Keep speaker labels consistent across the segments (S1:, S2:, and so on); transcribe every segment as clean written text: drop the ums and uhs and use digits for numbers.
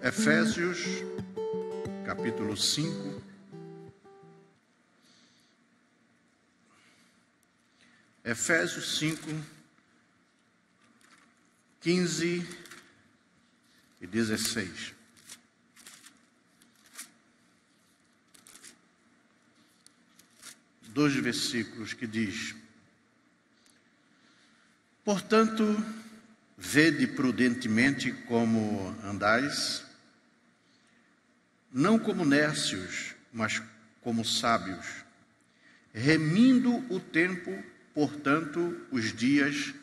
S1: Efésios, capítulo 5. Efésios 5, 15 e 16. Dois versículos que diz: portanto, vede prudentemente como andais, não como nércios, mas como sábios, remindo o tempo, portanto, os dias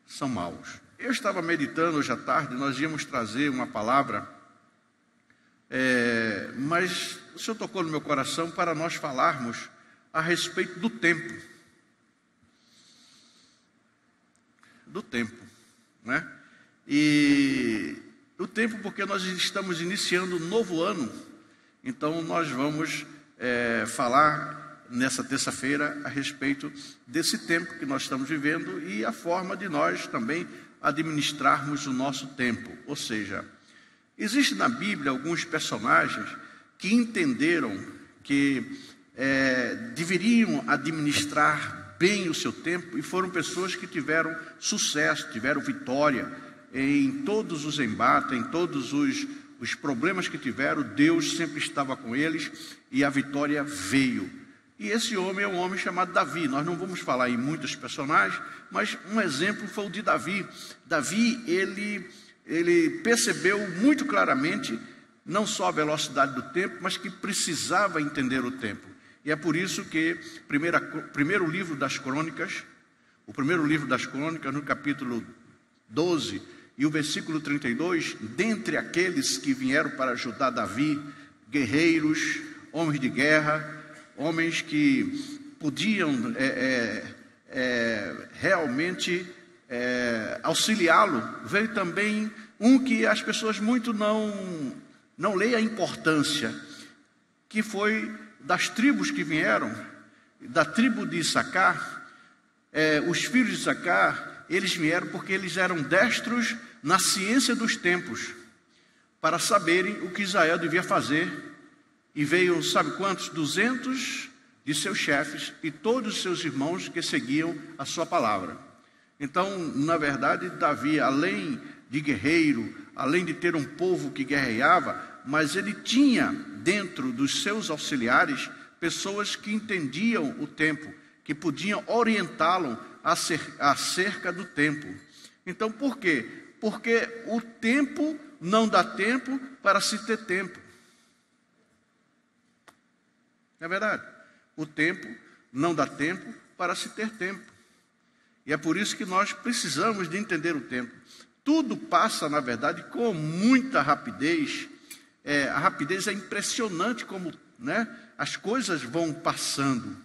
S1: são maus. Eu estava meditando hoje à tarde, nós íamos trazer uma palavra, mas o Senhor tocou no meu coração para nós falarmos a respeito do tempo. Do tempo, né? E o tempo porque nós estamos iniciando um novo ano, então nós vamos falar nessa terça-feira a respeito desse tempo que nós estamos vivendo e a forma de nós também administrarmos o nosso tempo. Ou seja, existe na Bíblia alguns personagens que entenderam que deveriam administrar bem o seu tempo e foram pessoas que tiveram sucesso, tiveram vitória em todos os embates, em todos os problemas que tiveram. Deus sempre estava com eles e a vitória veio. E esse homem é um homem chamado Davi. Nós não vamos falar em muitos personagens, mas um exemplo foi o de Davi. Davi, ele percebeu muito claramente não só a velocidade do tempo, mas que precisava entender o tempo. E é por isso que o primeiro livro das Crônicas, no capítulo 12 e o versículo 32, dentre aqueles que vieram para ajudar Davi, guerreiros, homens de guerra, homens que podiam realmente auxiliá-lo, veio também um que as pessoas muito não leem a importância, que foi das tribos que vieram, da tribo de Issacar. Os filhos de Issacar, eles vieram porque eles eram destros na ciência dos tempos, para saberem o que Israel devia fazer. E veio, sabe quantos? 200 de seus chefes e todos os seus irmãos que seguiam a sua palavra. Então, na verdade, Davi, além de guerreiro, além de ter um povo que guerreava, mas ele tinha dentro dos seus auxiliares pessoas que entendiam o tempo, que podiam orientá-lo acerca do tempo. Então, por quê? Porque o tempo não dá tempo para se ter tempo. É verdade. O tempo não dá tempo para se ter tempo. E é por isso que nós precisamos de entender o tempo. Tudo passa, na verdade, com muita rapidez. A rapidez é impressionante como, né, as coisas vão passando.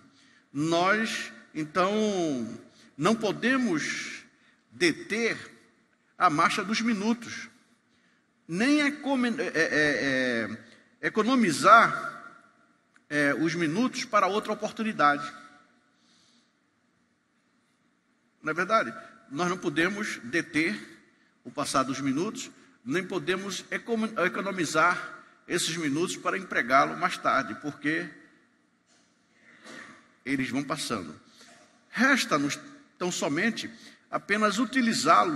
S1: Nós, então, não podemos deter a marcha dos minutos, nem economizar os minutos para outra oportunidade. Não é verdade? Nós não podemos deter o passar dos minutos, nem podemos economizar esses minutos para empregá-lo mais tarde, porque eles vão passando. Resta-nos tão somente apenas utilizar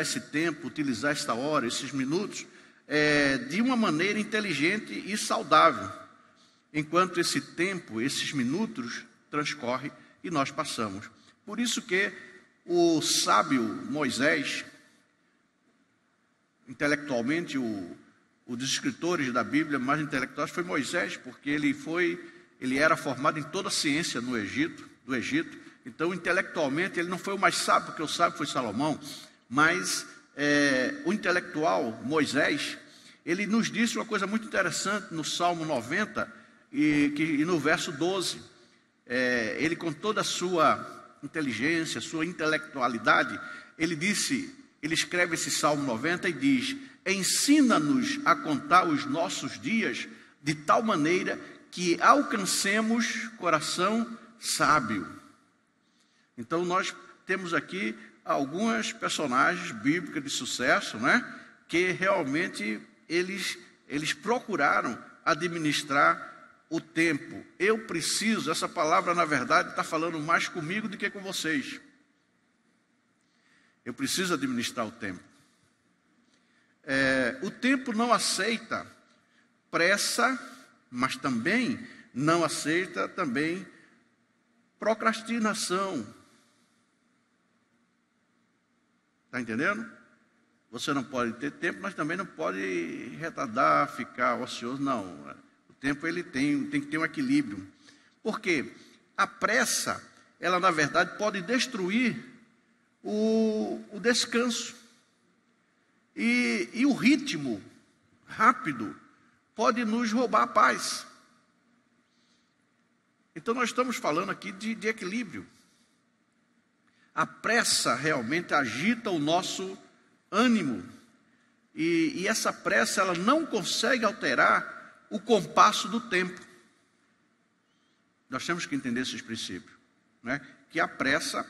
S1: esse tempo, utilizar esta hora, esses minutos, de uma maneira inteligente e saudável, enquanto esse tempo, esses minutos transcorrem e nós passamos. Por isso que o sábio Moisés, intelectualmente, dos escritores da Bíblia mais intelectuais foi Moisés, porque ele era formado em toda a ciência do Egito. Então, intelectualmente, ele não foi o mais sábio, porque o sábio foi Salomão, mas o intelectual Moisés, ele nos disse uma coisa muito interessante no Salmo 90 e no verso 12. Ele, com toda a sua inteligência, sua intelectualidade, ele escreve esse Salmo 90 e diz: ensina-nos a contar os nossos dias de tal maneira que alcancemos coração sábio. Então nós temos aqui algumas personagens bíblicas de sucesso, né, que realmente eles procuraram administrar o tempo. Eu preciso, essa palavra na verdade está falando mais comigo do que com vocês. Eu preciso administrar o tempo. O tempo não aceita pressa, mas também não aceita também procrastinação. Está entendendo? Você não pode ter tempo, mas também não pode retardar, ficar ocioso. Não, o tempo ele tem que ter um equilíbrio. Porque a pressa, ela na verdade pode destruir o descanso. E o ritmo rápido pode nos roubar a paz. Então nós estamos falando aqui de equilíbrio. A pressa realmente agita o nosso ânimo. E essa pressa, ela não consegue alterar o compasso do tempo. Nós temos que entender esses princípios, né? Que a pressa,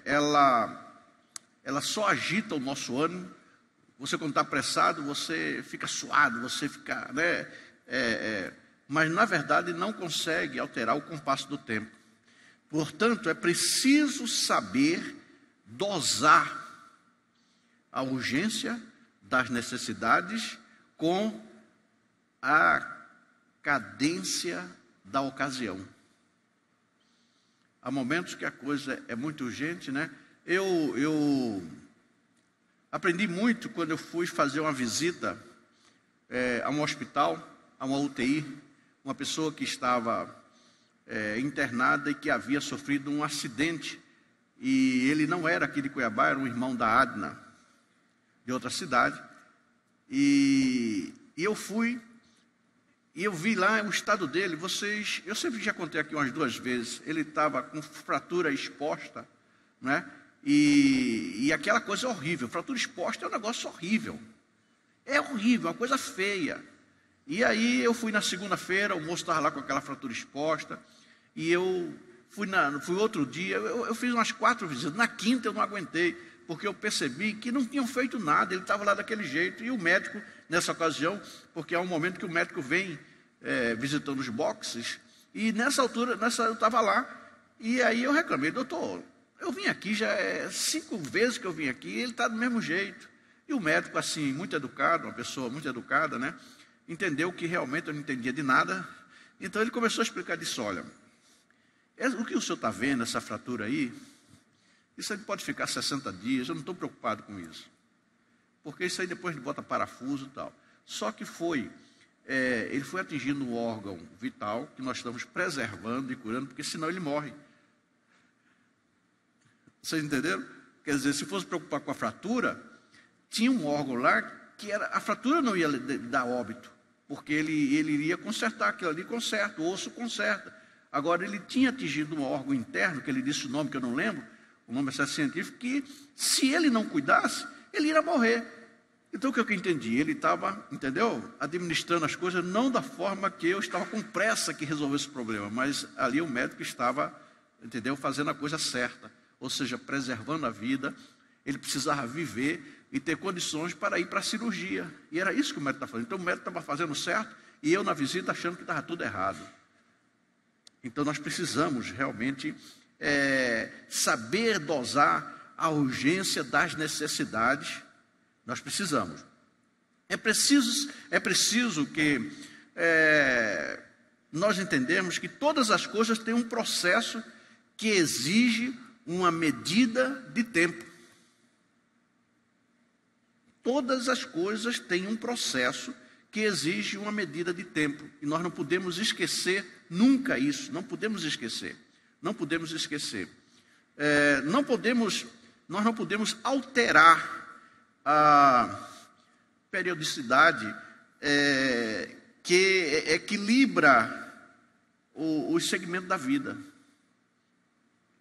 S1: ela só agita o nosso ânimo. Você quando está apressado, você fica suado, você fica, né? Mas na verdade não consegue alterar o compasso do tempo. Portanto, é preciso saber dosar a urgência das necessidades com a cadência da ocasião. Há momentos que a coisa é muito urgente, né? Eu aprendi muito quando eu fui fazer uma visita a um hospital, a uma UTI, uma pessoa que estava internada e que havia sofrido um acidente. E ele não era aqui de Cuiabá, era um irmão da Adna, de outra cidade. E eu fui, e eu vi lá o estado dele. Eu sempre já contei aqui umas 2 vezes, ele estava com fratura exposta, né? E aquela coisa horrível, fratura exposta é um negócio horrível. É horrível, é uma coisa feia. E aí eu fui na segunda-feira, o moço estava lá com aquela fratura exposta, e eu fui outro dia, eu fiz umas 4 visitas. Na quinta eu não aguentei, porque eu percebi que não tinham feito nada, ele estava lá daquele jeito. E o médico, nessa ocasião, porque há um momento que o médico vem visitando os boxes, e nessa altura, eu estava lá, e aí eu reclamei: doutor, eu vim aqui, já 5 vezes que eu vim aqui, ele está do mesmo jeito. E o médico, assim, muito educado, uma pessoa muito educada, né, entendeu que realmente eu não entendia de nada. Então ele começou a explicar, disse: olha, o que o senhor está vendo, essa fratura aí, isso aí pode ficar 60 dias, eu não estou preocupado com isso. Porque isso aí depois bota parafuso e tal. Só que ele foi atingindo um órgão vital que nós estamos preservando e curando, porque senão ele morre. Vocês entenderam? Quer dizer, se fosse preocupar com a fratura, tinha um órgão lá que a fratura não ia dar óbito, porque ele iria consertar aquilo ali, conserta, o osso conserta. Agora, ele tinha atingido um órgão interno, que ele disse o nome que eu não lembro, o nome é científico, que se ele não cuidasse, ele iria morrer. Então, o que eu entendi? Ele estava, entendeu? Administrando as coisas não da forma que eu estava com pressa que resolvesse o problema, mas ali o médico estava, entendeu? Fazendo a coisa certa, ou seja, preservando a vida. Ele precisava viver e ter condições para ir para a cirurgia. E era isso que o médico estava fazendo. Então, o médico estava fazendo certo e eu na visita achando que estava tudo errado. Então, nós precisamos realmente saber dosar a urgência das necessidades. Nós precisamos. É preciso que nós entendemos que todas as coisas têm um processo que exige uma medida de tempo. Todas as coisas têm um processo que exige uma medida de tempo. E nós não podemos esquecer nunca isso. Não podemos esquecer. Não podemos esquecer. Nós não podemos alterar a periodicidade que equilibra os segmentos da vida.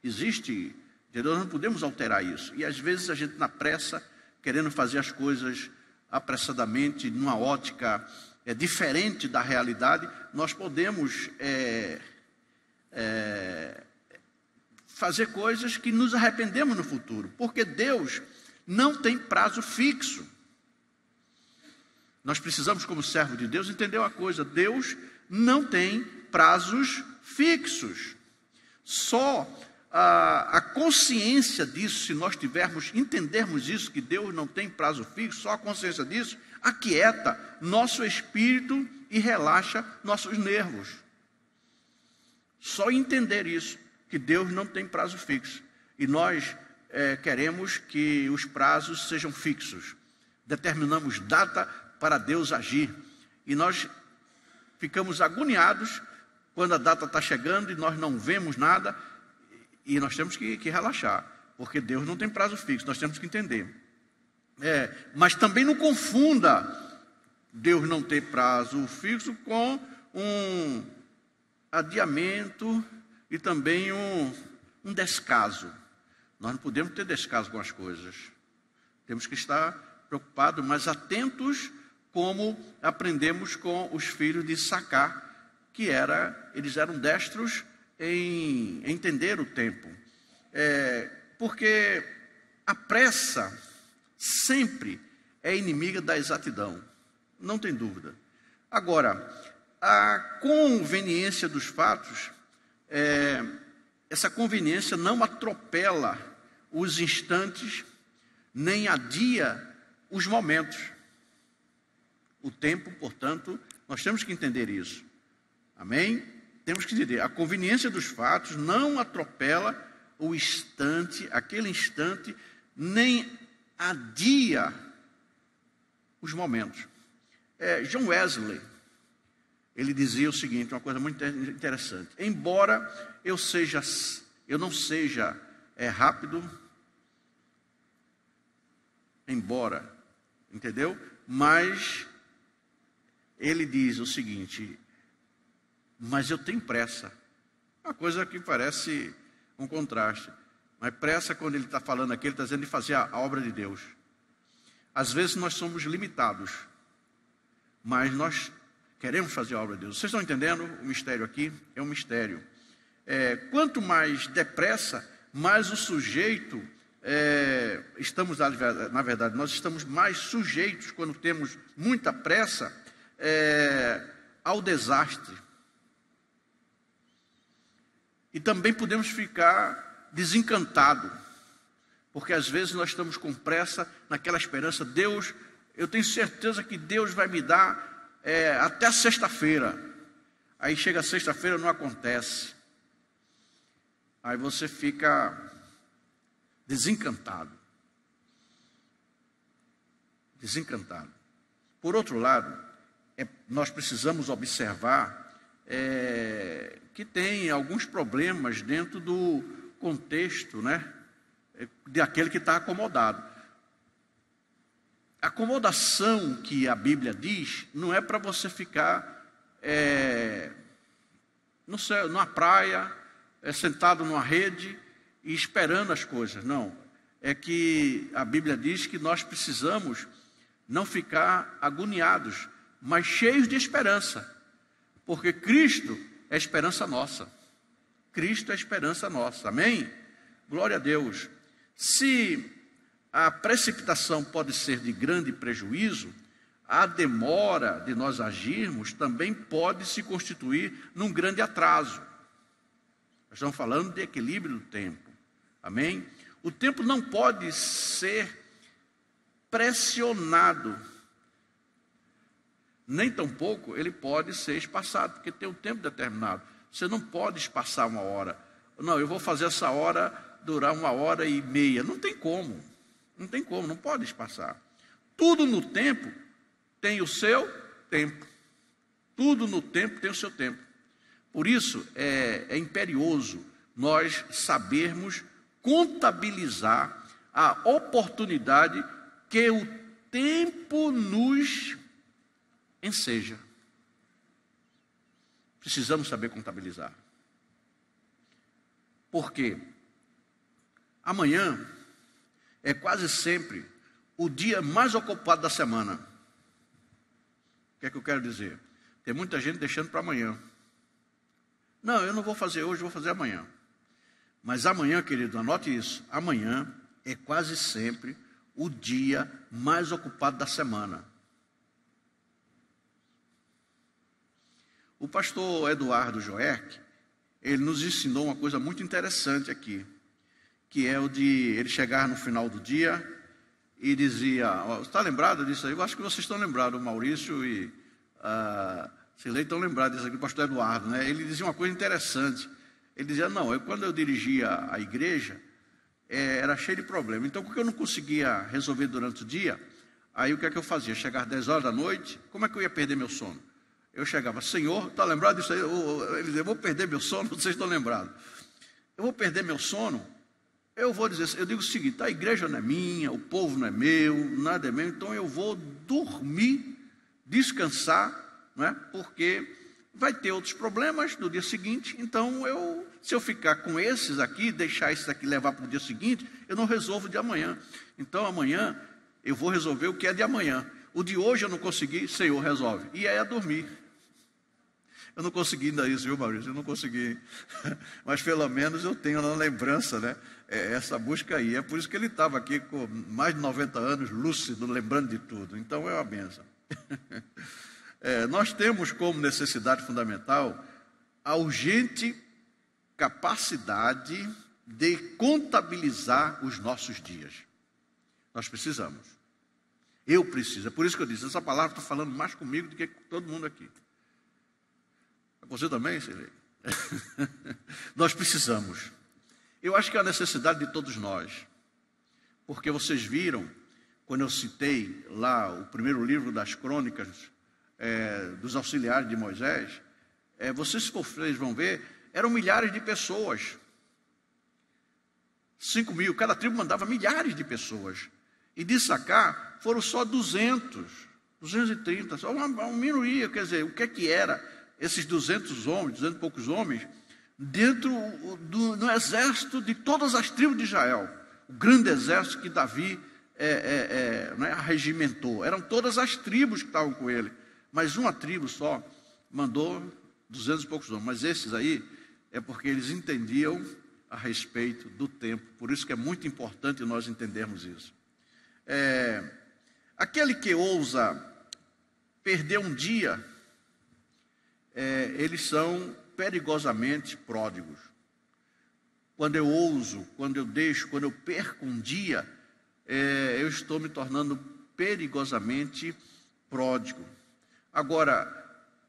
S1: Existe, entendeu? Nós não podemos alterar isso. E às vezes a gente na pressa, querendo fazer as coisas apressadamente, numa ótica diferente da realidade, nós podemos fazer coisas que nos arrependemos no futuro, porque Deus não tem prazo fixo. nós precisamos, como servo de Deus, entender uma coisa: Deus não tem prazos fixos. Só a consciência disso, se nós entendermos isso, que Deus não tem prazo fixo, só a consciência disso aquieta nosso espírito e relaxa nossos nervos. Só entender isso, que Deus não tem prazo fixo. E nós queremos que os prazos sejam fixos. Determinamos data para Deus agir. E nós ficamos agoniados quando a data está chegando e nós não vemos nada. E nós temos que relaxar, porque Deus não tem prazo fixo, nós temos que entender. Mas também não confunda Deus não ter prazo fixo com um adiamento e também um descaso. Nós não podemos ter descaso com as coisas. Temos que estar preocupados, mas atentos, como aprendemos com os filhos de Sacar, que eles eram destros em entender o tempo. Porque a pressa sempre é inimiga da exatidão, não tem dúvida. Agora, a conveniência dos fatos, essa conveniência não atropela os instantes, nem adia os momentos. O tempo, portanto, nós temos que entender isso. Amém? Temos que entender, a conveniência dos fatos não atropela o instante, aquele instante, nem adia os momentos. John Wesley, ele dizia o seguinte, uma coisa muito interessante: embora eu não seja rápido, entendeu? Mas ele diz o seguinte: mas eu tenho pressa. Uma coisa que parece um contraste. Mas pressa, quando ele está falando aqui, ele está dizendo de fazer a obra de Deus. Às vezes nós somos limitados, mas nós queremos fazer a obra de Deus. Vocês estão entendendo o mistério aqui? É um mistério. Quanto mais depressa, mais o sujeito, na verdade, nós estamos mais sujeitos, quando temos muita pressa, ao desastre. E também podemos ficar desencantados, porque às vezes nós estamos com pressa, naquela esperança: Deus, eu tenho certeza que Deus vai me dar até sexta-feira. Aí chega sexta-feira, não acontece. Aí você fica desencantado. Por outro lado, nós precisamos observar que tem alguns problemas dentro do contexto, daquele que está acomodado. A acomodação que a Bíblia diz não é para você ficar numa praia, sentado numa rede e esperando as coisas. Não. É que a Bíblia diz que nós precisamos não ficar agoniados, mas cheios de esperança. Porque Cristo é a esperança nossa. Cristo é a esperança nossa. Amém? Glória a Deus. Se a precipitação pode ser de grande prejuízo, a demora de nós agirmos também pode se constituir num grande atraso. Nós estamos falando de equilíbrio do tempo. Amém? O tempo não pode ser pressionado, nem tampouco ele pode ser espaçado, porque tem um tempo determinado. Você não pode espaçar uma hora. Não, eu vou fazer essa hora durar 1h30. Não tem como, não pode espaçar. Tudo no tempo tem o seu tempo. Tudo no tempo tem o seu tempo. Por isso, é imperioso nós sabermos contabilizar a oportunidade que o tempo nos enseja. Precisamos saber contabilizar. Porque amanhã é quase sempre o dia mais ocupado da semana. O que é que eu quero dizer? Tem muita gente deixando para amanhã. Não, eu não vou fazer hoje, vou fazer amanhã. Mas amanhã, querido, anote isso. Amanhã é quase sempre o dia mais ocupado da semana. O pastor Eduardo Joerck, ele nos ensinou uma coisa muito interessante aqui, que é o de ele chegar no final do dia e dizia, está lembrado disso aí? Eu acho que vocês estão lembrados, o Maurício e Silei estão lembrados disso aqui, o pastor Eduardo, né? Ele dizia uma coisa interessante. Ele dizia, quando eu dirigia a igreja, era cheio de problema. Então, porque eu não conseguia resolver durante o dia, aí o que é que eu fazia? Chegar às 10 horas da noite, como é que eu ia perder meu sono? Eu chegava, Senhor, está lembrado disso aí? Ele dizia, eu vou perder meu sono, vocês estão lembrados. Eu vou perder meu sono, eu digo o seguinte, a igreja não é minha, o povo não é meu, nada é meu, então eu vou dormir, descansar, né? Porque vai ter outros problemas no dia seguinte, então se eu ficar com esses aqui, deixar esses aqui levar para o dia seguinte, eu não resolvo de amanhã. Então amanhã eu vou resolver o que é de amanhã. O de hoje eu não consegui, Senhor, resolve. E aí é dormir. Eu não consegui ainda isso, viu, Maurício? Eu não consegui. Mas pelo menos eu tenho na lembrança, né? Essa busca aí. É por isso que ele estava aqui com mais de 90 anos, lúcido, lembrando de tudo. Então é uma benção. Nós temos como necessidade fundamental a urgente capacidade de contabilizar os nossos dias. Nós precisamos. Eu preciso. É por isso que eu disse, essa palavra está falando mais comigo do que com todo mundo aqui. Você também, Silei? Nós precisamos. Eu acho que é a necessidade de todos nós. Porque vocês viram, quando eu citei lá o primeiro livro das crônicas dos auxiliares de Moisés, vocês vão ver, eram milhares de pessoas. 5.000, cada tribo mandava milhares de pessoas. E de Issacar foram só 230, só uma minoria. Quer dizer, o que é que era esses 200 homens, 200 e poucos homens, dentro do exército de todas as tribos de Israel? O grande exército que Davi arregimentou. Eram todas as tribos que estavam com ele. Mas uma tribo só mandou 200 e poucos homens. Mas esses aí é porque eles entendiam a respeito do tempo. Por isso que é muito importante nós entendermos isso. Aquele que ousa perder um dia, eles são perigosamente pródigos. Quando eu ouso, quando eu deixo, quando eu perco um dia, eu estou me tornando perigosamente pródigo. Agora,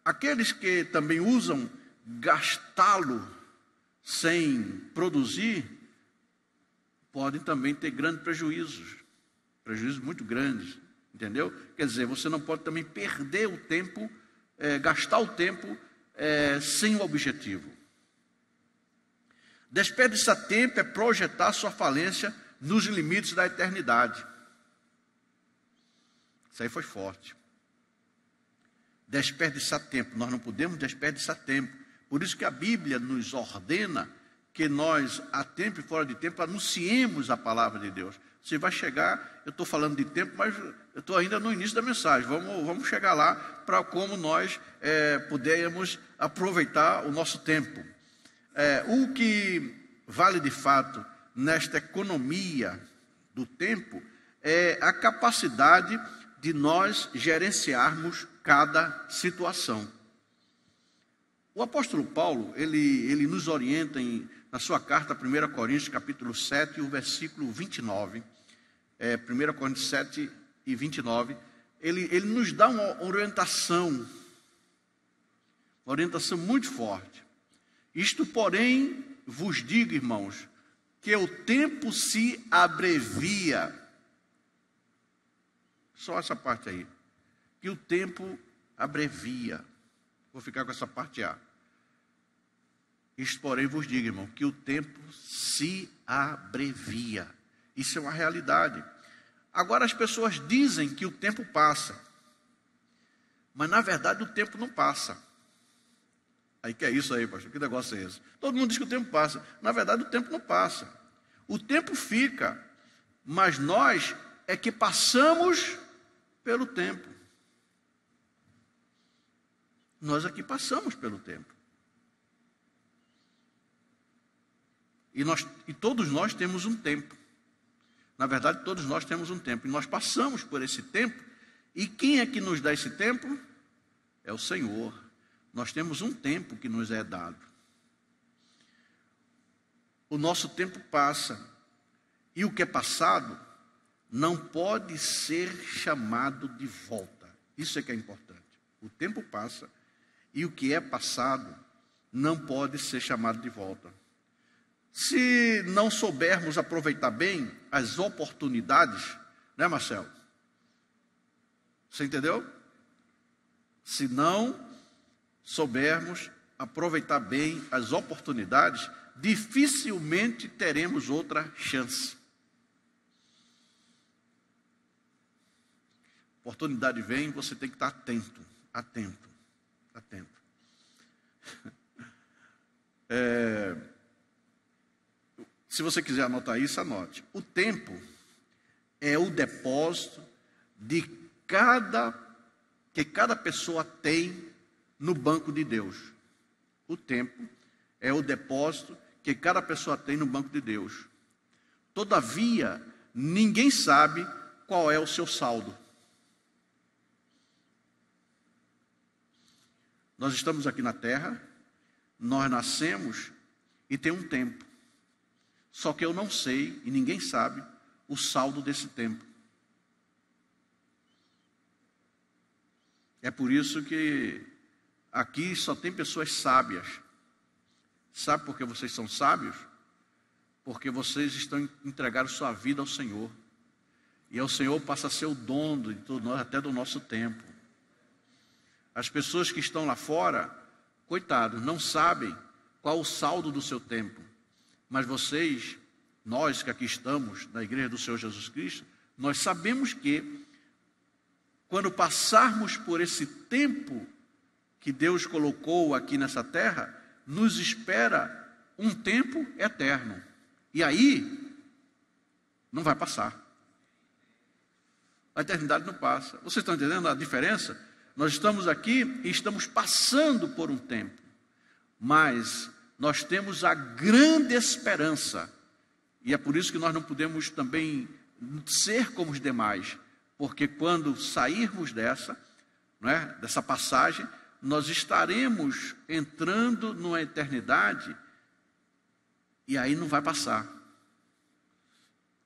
S1: aqueles que também usam gastá-lo sem produzir, podem também ter grandes prejuízos muito grandes, entendeu? Quer dizer, você não pode também perder o tempo, gastar o tempo sem o objetivo. Desperdiçar tempo é projetar sua falência nos limites da eternidade. Isso aí foi forte. Desperdiçar tempo, nós não podemos desperdiçar tempo. Por isso que a Bíblia nos ordena que nós, a tempo e fora de tempo, anunciemos a palavra de Deus. Você vai chegar, eu estou falando de tempo, mas eu estou ainda no início da mensagem. Vamos chegar lá para como nós pudermos aproveitar o nosso tempo. O que vale de fato nesta economia do tempo é a capacidade de nós gerenciarmos cada situação. O apóstolo Paulo, ele nos orienta na sua carta a 1 Coríntios, capítulo 7, o versículo 29, 1 Coríntios 7 e 29, ele nos dá uma orientação muito forte. Isto, porém, vos digo, irmãos, que o tempo se abrevia. Só essa parte aí. Que o tempo abrevia. Vou ficar com essa parte A. Isto, porém, vos digo, irmão, que o tempo se abrevia. Isso é uma realidade. Agora as pessoas dizem que o tempo passa. Mas, na verdade, o tempo não passa. Aí, que é isso aí, pastor? Que negócio é esse? Todo mundo diz que o tempo passa. Na verdade, o tempo não passa. O tempo fica. Mas nós é que passamos pelo tempo. Nós aqui passamos pelo tempo. E todos nós temos um tempo. Na verdade, todos nós temos um tempo. E nós passamos por esse tempo. E quem é que nos dá esse tempo? É o Senhor. Nós temos um tempo que nos é dado. O nosso tempo passa, e o que é passado não pode ser chamado de volta. Isso é que é importante. O tempo passa, e o que é passado não pode ser chamado de volta. Se não soubermos aproveitar bem as oportunidades, né, Marcelo? Você entendeu? Se não soubermos aproveitar bem as oportunidades, dificilmente teremos outra chance. Oportunidade vem, você tem que estar atento. Se você quiser anotar isso, anote. O tempo é o depósito que cada pessoa tem no banco de Deus. O tempo é o depósito que cada pessoa tem no banco de Deus. Todavia, ninguém sabe qual é o seu saldo. Nós estamos aqui na terra, nós nascemos e tem um tempo. Só que eu não sei, e ninguém sabe, o saldo desse tempo. É por isso que aqui só tem pessoas sábias. Sabe por que vocês são sábios? Porque vocês estão entregando sua vida ao Senhor. E o Senhor passa a ser o dono de tudo, até do nosso tempo. As pessoas que estão lá fora, coitados, não sabem qual o saldo do seu tempo. Mas vocês, nós que aqui estamos na igreja do Senhor Jesus Cristo, nós sabemos que quando passarmos por esse tempo que Deus colocou aqui nessa terra, nos espera um tempo eterno. E aí, não vai passar. A eternidade não passa. Vocês estão entendendo a diferença? Nós estamos aqui e estamos passando por um tempo. Mas nós temos a grande esperança. E é por isso que nós não podemos também ser como os demais. Porque quando sairmos dessa passagem, nós estaremos entrando numa eternidade e aí não vai passar.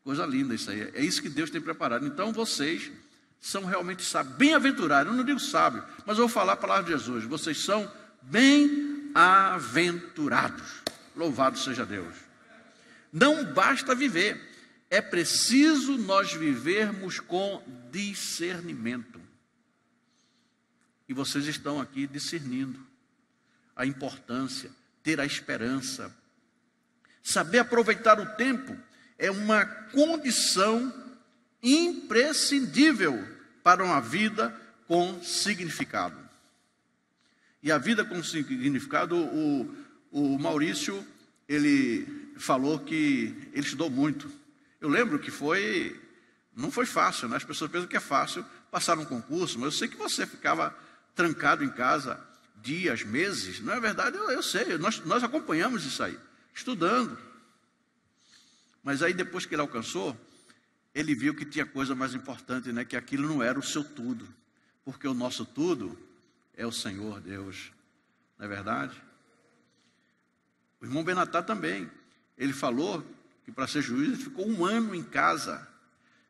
S1: Coisa linda isso aí. É isso que Deus tem preparado. Então vocês são realmente sábios, bem-aventurados. Eu não digo sábio, mas eu vou falar a palavra de Jesus. Vocês são bem-aventurados. Louvado seja Deus. Não basta viver. É preciso nós vivermos com discernimento. E vocês estão aqui discernindo a importância, ter a esperança. Saber aproveitar o tempo é uma condição imprescindível para uma vida com significado. E a vida com significado, o Maurício, ele falou que ele estudou muito. Eu lembro que não foi fácil, né? As pessoas pensam que é fácil passar um concurso, mas eu sei que você ficava trancado em casa dias, meses. Não é verdade? Eu sei, nós acompanhamos isso aí, estudando. Mas aí depois que ele alcançou, ele viu que tinha coisa mais importante, né? Que aquilo não era o seu tudo, porque o nosso tudo é o Senhor Deus, não é verdade? O irmão Benatá também, ele falou que para ser juiz ele ficou 1 ano em casa,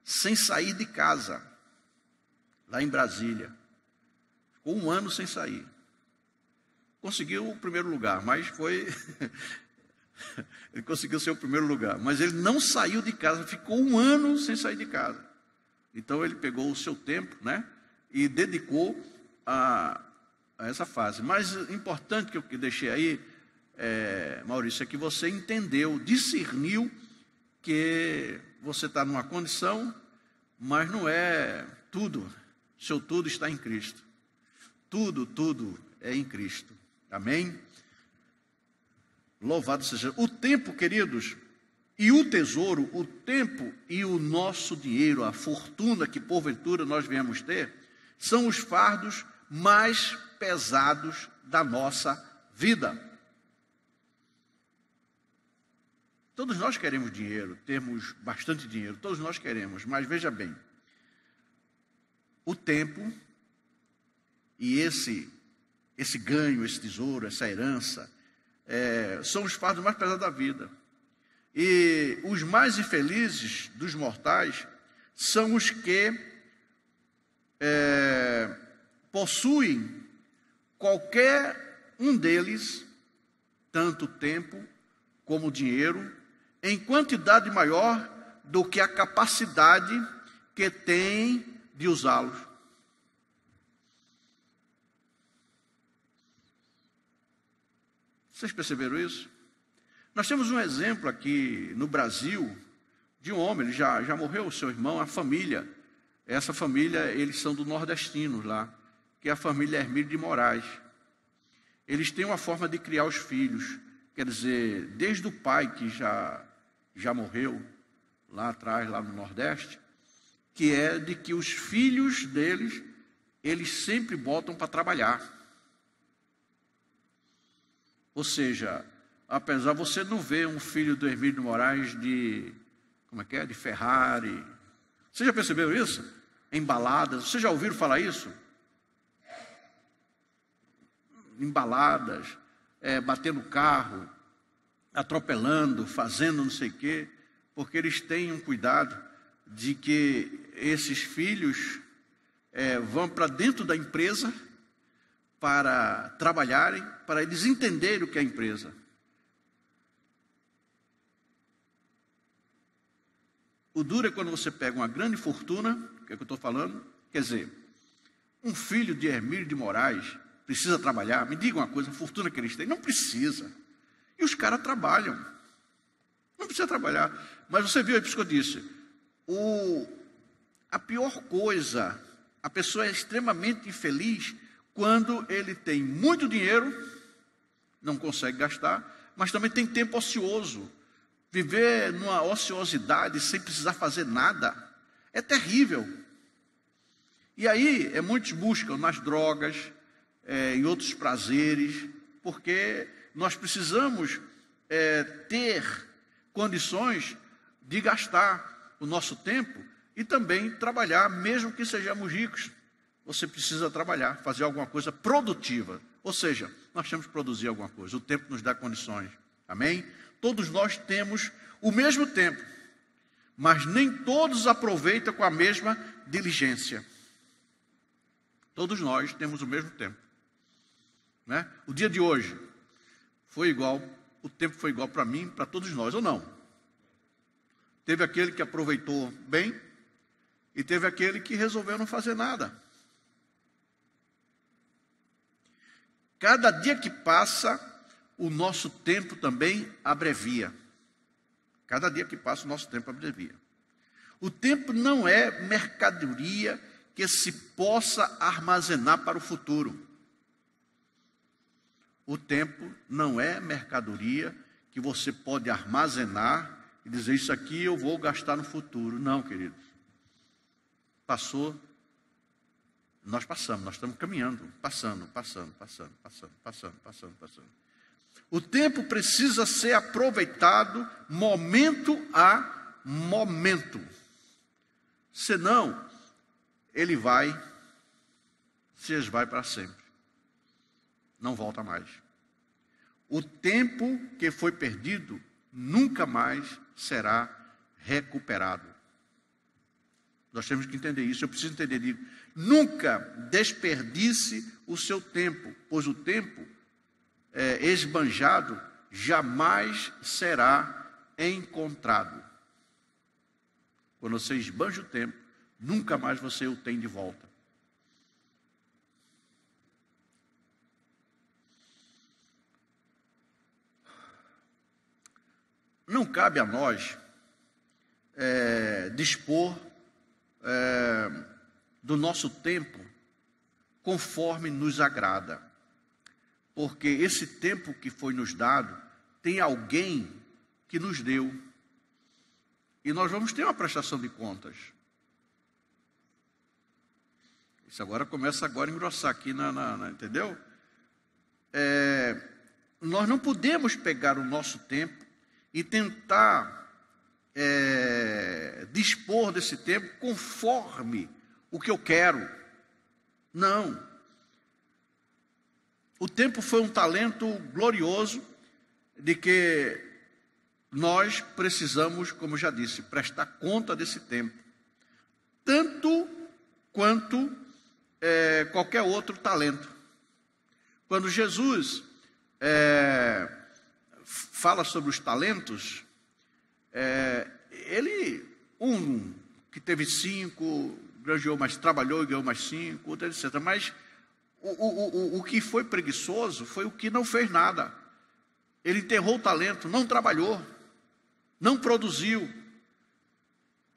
S1: sem sair de casa, lá em Brasília. Ficou 1 ano sem sair. Conseguiu o primeiro lugar, mas foi... ele conseguiu ser o primeiro lugar, mas ele não saiu de casa, ficou 1 ano sem sair de casa. Então ele pegou o seu tempo, né, e dedicou a essa fase. Mas importante que eu deixei aí, Maurício, é que você entendeu, discerniu que você está numa condição, mas não é tudo. Seu tudo está em Cristo. Tudo é em Cristo. Amém? Louvado seja. O tempo, queridos, e o tesouro, o tempo e o nosso dinheiro, a fortuna que porventura nós viemos ter, são os fardos mais pesados da nossa vida. Todos nós queremos dinheiro, temos bastante dinheiro, todos nós queremos, mas veja bem, o tempo e esse ganho, esse tesouro, essa herança, são os fardos mais pesados da vida. E os mais infelizes dos mortais são os que possuem qualquer um deles, tanto tempo como dinheiro, em quantidade maior do que a capacidade que tem de usá-los. Vocês perceberam isso? Nós temos um exemplo aqui no Brasil de um homem, ele já morreu o seu irmão, a família. Essa família, eles são do nordestinos lá, que é a família Hermílio de Moraes. Eles têm uma forma de criar os filhos, quer dizer, desde o pai que já morreu lá atrás, lá no Nordeste, que é de que os filhos deles, eles sempre botam para trabalhar. Ou seja, apesar de você não ver um filho do Hermílio de Moraes de Ferrari. Você já percebeu isso? Embaladas. Vocês já ouviram falar isso? Embaladas, batendo carro, atropelando, fazendo não sei o quê, porque eles têm um cuidado de que esses filhos vão para dentro da empresa para trabalharem, para eles entenderem o que é a empresa. O duro é quando você pega uma grande fortuna, que é o que eu estou falando, quer dizer, um filho de Hermílio de Moraes precisa trabalhar, me diga uma coisa, a fortuna que eles têm, não precisa. E os caras trabalham, não precisa trabalhar. Mas você viu, é isso que eu disse, a pior coisa, a pessoa é extremamente infeliz quando ele tem muito dinheiro, não consegue gastar, mas também tem tempo ocioso. Viver numa ociosidade sem precisar fazer nada é terrível. E aí, muitos buscam nas drogas, em outros prazeres, porque nós precisamos ter condições de gastar o nosso tempo e também trabalhar, mesmo que sejamos ricos. Você precisa trabalhar, fazer alguma coisa produtiva. Ou seja, nós temos que produzir alguma coisa. O tempo nos dá condições. Amém? Todos nós temos o mesmo tempo, mas nem todos aproveitam com a mesma diligência. Todos nós temos o mesmo tempo, né? O dia de hoje foi igual, o tempo foi igual para mim, para todos nós, ou não? Teve aquele que aproveitou bem e teve aquele que resolveu não fazer nada. Cada dia que passa, o nosso tempo também abrevia. Cada dia que passa, o nosso tempo abrevia. O tempo não é mercadoria que se possa armazenar para o futuro. O tempo não é mercadoria que você pode armazenar e dizer, isso aqui eu vou gastar no futuro. Não, queridos. Passou, nós passamos, nós estamos caminhando, passando. O tempo precisa ser aproveitado momento a momento. Senão, ele se esvai para sempre. Não volta mais. O tempo que foi perdido nunca mais será recuperado. Nós temos que entender isso. Eu preciso entender isso. Nunca desperdice o seu tempo, pois o tempo esbanjado jamais será encontrado. Quando você esbanja o tempo, nunca mais você o tem de volta. Não cabe a nós dispor do nosso tempo conforme nos agrada. Porque esse tempo que foi nos dado, tem alguém que nos deu. E nós vamos ter uma prestação de contas. Isso agora começa a engrossar aqui, entendeu? Nós não podemos pegar o nosso tempo e tentar dispor desse tempo conforme o que eu quero. Não. O tempo foi um talento glorioso de que nós precisamos, como já disse, prestar conta desse tempo. Tanto quanto qualquer outro talento. Quando Jesus fala sobre os talentos, um que teve 5, ganhou mais, trabalhou e ganhou mais 5, outro, etc. Mas o que foi preguiçoso foi o que não fez nada. Ele enterrou o talento, não trabalhou, não produziu.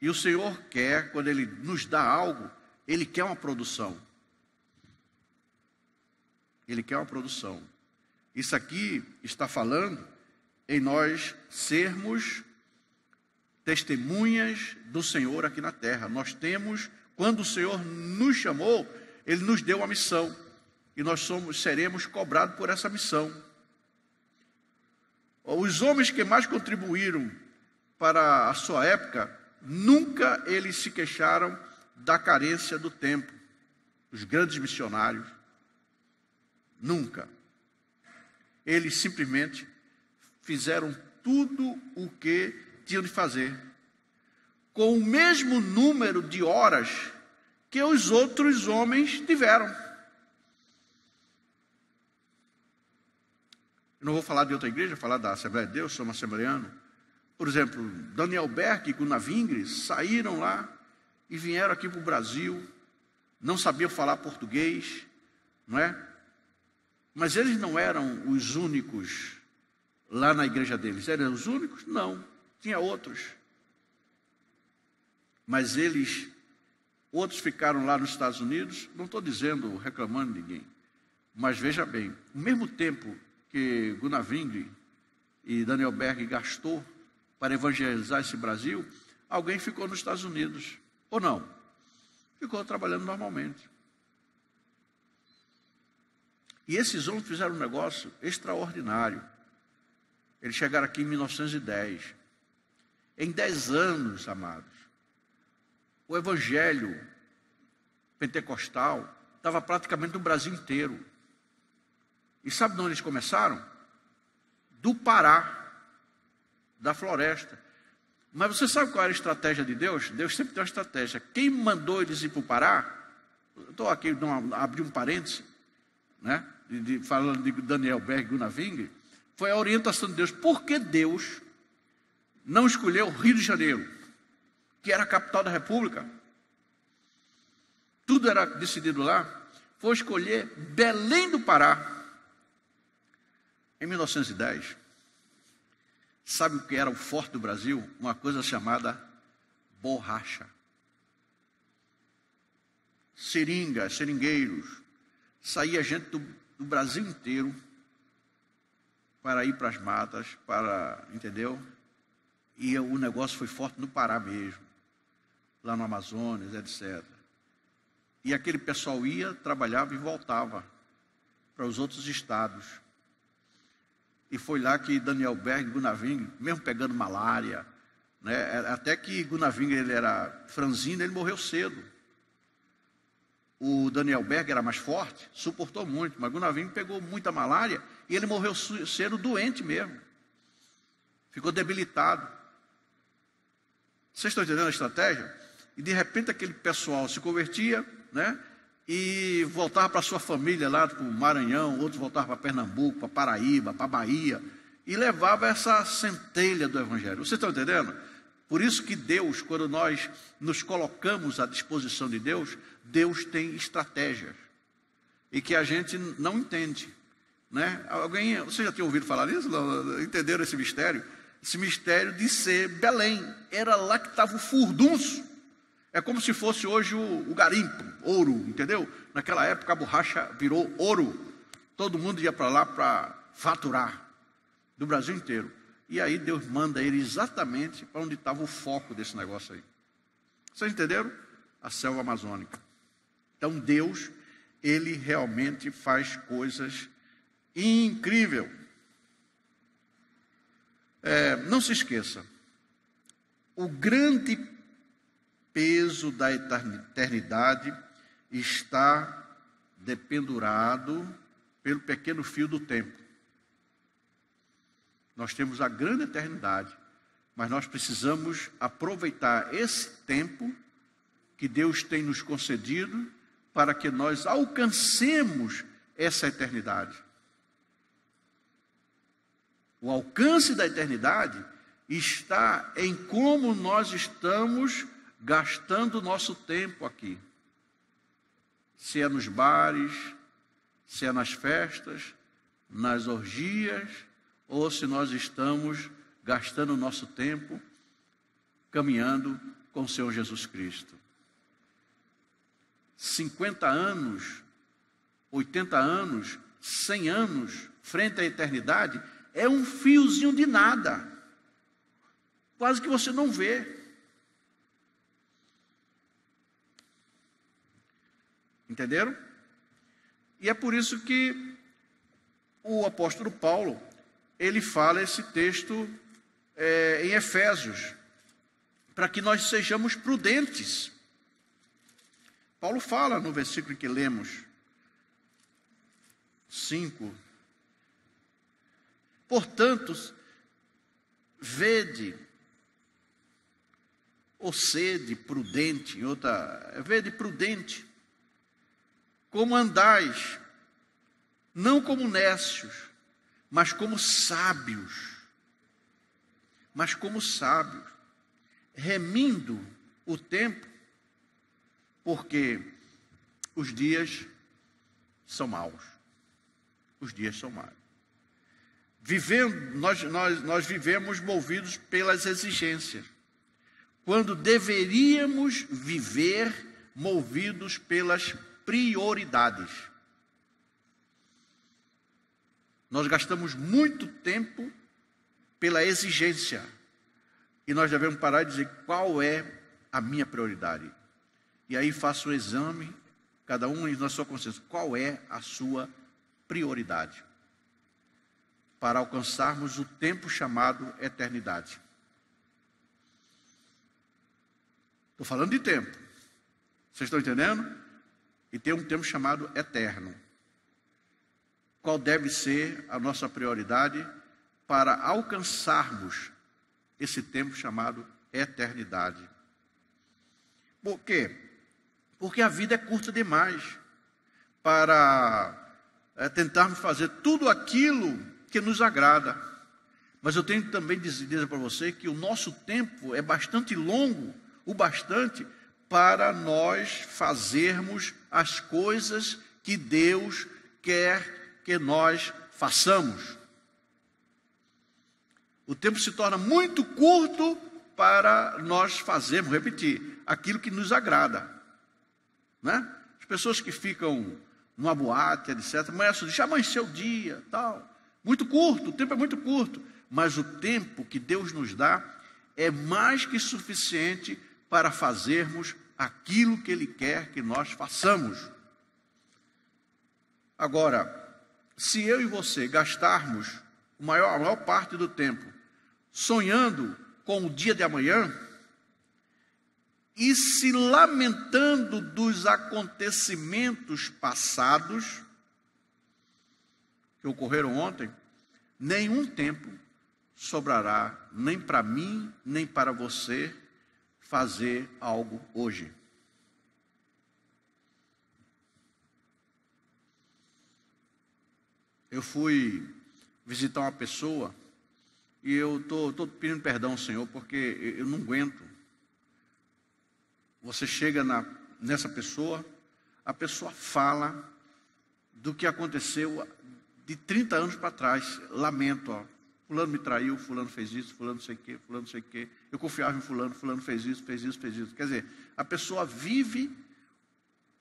S1: E o Senhor quer, quando Ele nos dá algo, Ele quer uma produção. Ele quer uma produção. Isso aqui está falando em nós sermos testemunhas do Senhor aqui na terra. Nós temos, quando o Senhor nos chamou, Ele nos deu uma missão. E nós seremos cobrados por essa missão. Os homens que mais contribuíram para a sua época, nunca eles se queixaram da carência do tempo. Os grandes missionários, nunca. Eles simplesmente fizeram tudo o que tinham de fazer, com o mesmo número de horas que os outros homens tiveram. Eu não vou falar de outra igreja, vou falar da Assembleia de Deus, sou um assembleano. Por exemplo, Daniel Berg e Gunnar Wingre saíram lá e vieram aqui para o Brasil, não sabiam falar português, não é? Mas eles não eram os únicos lá na igreja deles. Eram os únicos? Não, tinha outros. Mas outros ficaram lá nos Estados Unidos, não estou dizendo, reclamando de ninguém, mas veja bem, o mesmo tempo que Gunnar Wingre e Daniel Berg gastou para evangelizar esse Brasil, alguém ficou nos Estados Unidos, ou não? Ficou trabalhando normalmente. E esses homens fizeram um negócio extraordinário. Eles chegaram aqui em 1910. Em 10 anos, amados, o evangelho pentecostal estava praticamente no Brasil inteiro. E sabe de onde eles começaram? Do Pará, da floresta. Mas você sabe qual era a estratégia de Deus? Deus sempre tem uma estratégia. Quem mandou eles ir para o Pará, estou aqui, abri um parêntese, né? Falando de Daniel Berg e Gunnar Wingre, foi a orientação de Deus. Por que Deus não escolheu o Rio de Janeiro, que era a capital da República? Tudo era decidido lá. Foi escolher Belém do Pará. Em 1910, sabe o que era o forte do Brasil? Uma coisa chamada borracha. Seringas, seringueiros. Saía gente do Brasil inteiro para ir para as matas, entendeu? E o negócio foi forte no Pará mesmo, lá no Amazonas, etc. E aquele pessoal ia, trabalhava e voltava para os outros estados. E foi lá que Daniel Berg e Gunnar Wingre, mesmo pegando malária, né, até que Gunnar Wingre ele era franzino, ele morreu cedo. O Daniel Berg era mais forte, suportou muito, mas Gunnar Wingre pegou muita malária e ele morreu cedo doente mesmo. Ficou debilitado. Vocês estão entendendo a estratégia? E de repente aquele pessoal se convertia, né? E voltava para sua família lá para o Maranhão, outros voltavam para Pernambuco, para Paraíba, para Bahia, e levava essa centelha do Evangelho. Vocês estão entendendo? Por isso que Deus, quando nós nos colocamos à disposição de Deus, Deus tem estratégias, e que a gente não entende, né? Você já tinha ouvido falar nisso? Entenderam esse mistério? Esse mistério de ser Belém, era lá que estava o furdunço. É como se fosse hoje o garimpo, ouro, entendeu? Naquela época a borracha virou ouro. Todo mundo ia para lá para faturar, do Brasil inteiro. E aí Deus manda ele exatamente para onde estava o foco desse negócio aí. Vocês entenderam? A selva amazônica. Então Deus, Ele realmente faz coisas incríveis. Não se esqueça, o grande peso da eternidade está dependurado pelo pequeno fio do tempo. Nós temos a grande eternidade, mas nós precisamos aproveitar esse tempo que Deus tem nos concedido para que nós alcancemos essa eternidade. O alcance da eternidade está em como nós estamos gastando o nosso tempo aqui. Se é nos bares, se é nas festas, nas orgias, ou se nós estamos gastando o nosso tempo caminhando com o Senhor Jesus Cristo. 50 anos, 80 anos, 100 anos, frente à eternidade, é um fiozinho de nada. Quase que você não vê. Entenderam? E é por isso que o apóstolo Paulo, ele fala esse texto em Efésios, para que nós sejamos prudentes. Paulo fala no versículo que lemos, 5. Portanto, vede, ou sede prudente, vede prudente, como andais, não como nécios, mas como sábios, remindo o tempo, porque os dias são maus. Os dias são maus. Nós vivemos movidos pelas exigências, quando deveríamos viver movidos pelas prioridades. Nós gastamos muito tempo pela exigência, e nós devemos parar e dizer qual é a minha prioridade. E aí faça um exame, cada um na sua consciência, qual é a sua prioridade, para alcançarmos o tempo chamado eternidade. Estou falando de tempo, vocês estão entendendo? E tem um tempo chamado eterno. Qual deve ser a nossa prioridade para alcançarmos esse tempo chamado eternidade? Por quê? Porque a vida é curta demais para tentarmos fazer tudo aquilo que nos agrada. Mas eu tenho também de dizer para você que o nosso tempo é bastante longo, o bastante para nós fazermos as coisas que Deus quer que nós façamos. O tempo se torna muito curto para nós fazermos, repetir, aquilo que nos agrada, né? As pessoas que ficam numa boate, etc., já amanheceu o dia, tal. Muito curto, o tempo é muito curto, mas o tempo que Deus nos dá é mais que suficiente para fazermos aquilo que Ele quer que nós façamos. Agora, se eu e você gastarmos a maior parte do tempo sonhando com o dia de amanhã e se lamentando dos acontecimentos passados que ocorreram ontem, nenhum tempo sobrará nem para mim, nem para você fazer algo hoje. Eu fui visitar uma pessoa e eu estou pedindo perdão ao Senhor porque eu não aguento. Você chega nessa pessoa, a pessoa fala do que aconteceu de 30 anos para trás. Lamento, fulano me traiu, fulano fez isso, fulano não sei o quê, fulano não sei o quê. Eu confiava em fulano, fulano fez isso, fez isso, fez isso. Quer dizer, a pessoa vive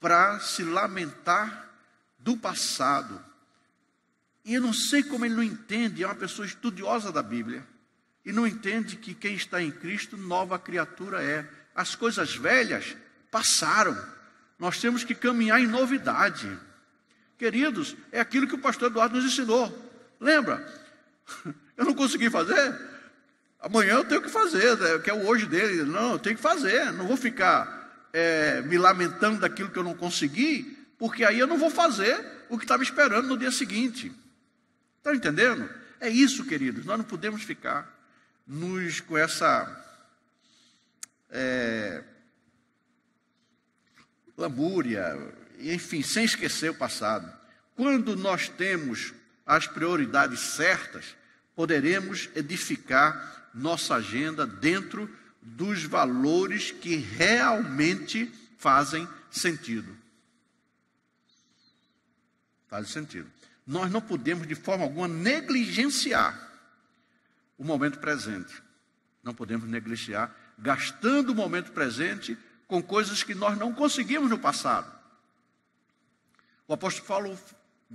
S1: para se lamentar do passado. E eu não sei como ele não entende, é uma pessoa estudiosa da Bíblia, e não entende que quem está em Cristo, nova criatura é. As coisas velhas passaram, nós temos que caminhar em novidade. Queridos, é aquilo que o pastor Eduardo nos ensinou. Lembra? Eu não consegui fazer, amanhã eu tenho que fazer, né? Que é o hoje dele. Não, eu tenho que fazer, não vou ficar me lamentando daquilo que eu não consegui, porque aí eu não vou fazer o que está me esperando no dia seguinte. Estão entendendo? É isso, queridos. Nós não podemos ficar com essa lamúria, enfim, sem esquecer o passado. Quando nós temos as prioridades certas, poderemos edificar nossa agenda dentro dos valores que realmente fazem sentido. Faz sentido. Nós não podemos, de forma alguma, negligenciar o momento presente. Não podemos negligenciar, gastando o momento presente com coisas que nós não conseguimos no passado. O apóstolo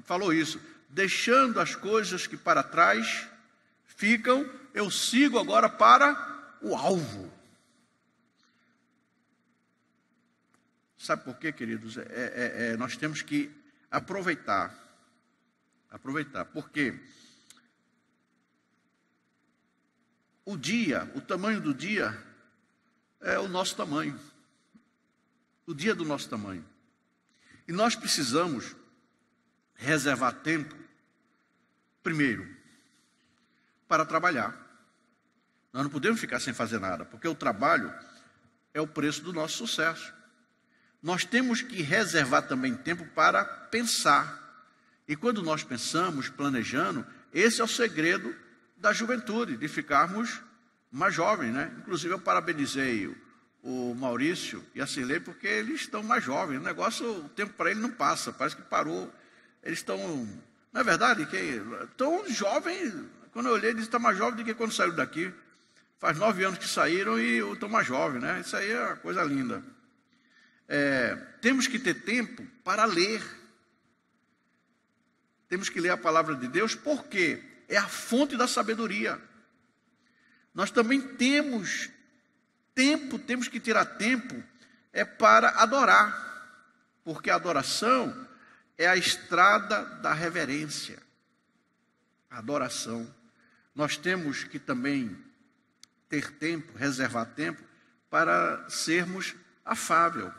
S1: falou isso. Deixando as coisas que para trás ficam, eu sigo agora para o alvo. Sabe por quê, queridos? Nós temos que aproveitar, porque o tamanho do dia é o nosso tamanho, o dia do nosso tamanho, e nós precisamos reservar tempo, primeiro, para trabalhar. Nós não podemos ficar sem fazer nada, porque o trabalho é o preço do nosso sucesso. Nós temos que reservar também tempo para pensar. E quando nós pensamos, planejando, esse é o segredo da juventude, de ficarmos mais jovens, né? Inclusive eu parabenizei o Maurício e a Cirlei, porque eles estão mais jovens. O tempo para eles não passa, parece que parou. Eles estão, não é verdade? Estão jovens. Quando eu olhei, eles estão mais jovens do que quando saíram daqui. Faz 9 anos que saíram e estão mais jovens, né? Isso aí é uma coisa linda. Temos que ter tempo para ler. Temos que ler a palavra de Deus, porque é a fonte da sabedoria. Nós também temos que tirar tempo para adorar, porque a adoração é a estrada da reverência. A adoração. Nós temos que também ter tempo, reservar tempo, para sermos afáveis.